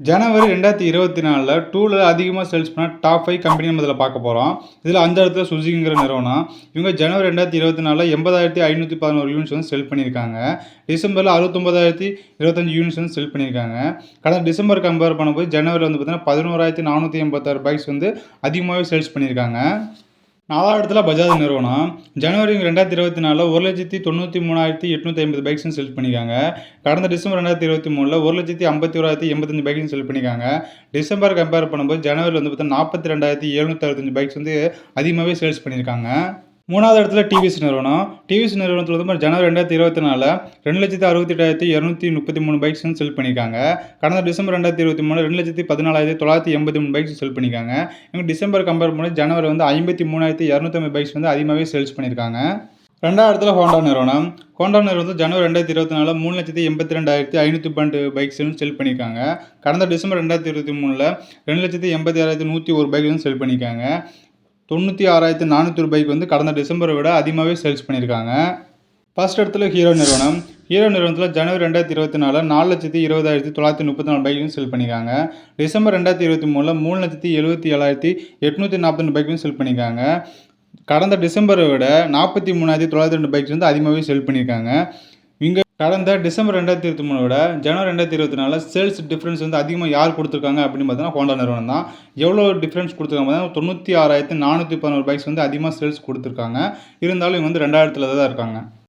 ஜனவரி 2024ல டூல அதிகமா சேல்ஸ் பண்ண டாப் 5 கம்பெனி நம்ம இதில பார்க்க போறோம். இதில அந்த இடத்துல சுசுகிங்கிற நிறுவனம். இவங்க ஜனவரி 2024ல 80,511 யூனிட்ஸ் வந்து செல் பண்ணியிருக்காங்க. டிசம்பர்ல 69,025 யூனிட்ஸ் வந்து செல் பண்ணியிருக்காங்க. கடந்த டிசம்பர் கம்பேர் பண்ணும்போது ஜனவரில வந்து பார்த்தீங்கன்னா 11,486 பைக்ஸ் வந்து அதிகமாவே சேல்ஸ் பண்ணியிருக்காங்க. 4வது இடத்துல பஜாஜ் நிறுவனம். ஜனவரி 2024ல 1,93,850 பைக்ஸ் செல் பண்ணியிருக்காங்க. கடந்த டிசம்பர் 2023ல 1,51,085 பைக்ஸ் செல் பண்ணியிருக்காங்க. டிசம்பர் கம்பேர் பண்ணும்போது ஜனவரில வந்து பார்த்தீங்கன்னா 42,765 பைக்ஸ் வந்து அதிகமாகவே சேல்ஸ் பண்ணியிருக்காங்க. 3வது இடத்துல டிவிஎஸ் நிறுவனம். டிவிஎஸ் நிறுவனத்தில் வந்து ஜனவரி 2024ல 2,68,233 பைக்ஸ் வந்து செல் பண்ணியிருக்காங்க. கடந்த டிசம்பர் 2023ல 2,14,983 பைக்ஸ் செல் பண்ணியிருக்காங்க. இவங்க டிசம்பர் கம்பேர் பண்ணி ஜனவரி வந்து 53,250 பைக்ஸ் வந்து அதிகமாகவே சேல்ஸ் பண்ணியிருக்காங்க. 2வது இடத்துல ஹோண்டா நிறுவனம். ஹோண்டா நிறுவனத்தில் ஜனவரி 2024ல 3,82,512 பைக்ஸ் வந்து செல் பண்ணியிருக்காங்க. கடந்த டிசம்பர் 2023ல 2,86,101 பைக் வந்து செல் பண்ணியிருக்காங்க. 96,400 பைக் வந்து கடந்த டிசம்பரை விட அதிகமாகவே சேல்ஸ் பண்ணியிருக்காங்க. ஃபர்ஸ்ட் இடத்துல ஹீரோ நிறுவனம். ஹீரோ நிறுவனத்தில் ஜனவரி 2024ல 4,20,934 பைக் வந்து செல் பண்ணியிருக்காங்க. டிசம்பர் 2023ல 3,77,842 பைக் வந்து செல் பண்ணியிருக்காங்க. கடந்த டிசம்பரை விட 43,902 பைக்ஸ் வந்து அதிகமாகவே செல் பண்ணியிருக்காங்க. இவங்க கடந்த டிசம்பர் 2023 விட ஜனவரி 2024ல சேல்ஸ் டிஃப்ரென்ஸ் வந்து அதிகமாக யார் கொடுத்துருக்காங்க அப்படின்னு பார்த்தீங்கன்னா ஹோண்டா நிறுவனம் தான். எவ்வளோ டிஃப்ரென்ஸ் கொடுத்துருக்காங்க பார்த்தீங்கன்னா 96,411 பைக்ஸ் வந்து அதிகமாக சேல்ஸ் கொடுத்துருக்காங்க. இருந்தாலும் இவங்க வந்து 2வது இடத்துல தான் இருக்காங்க.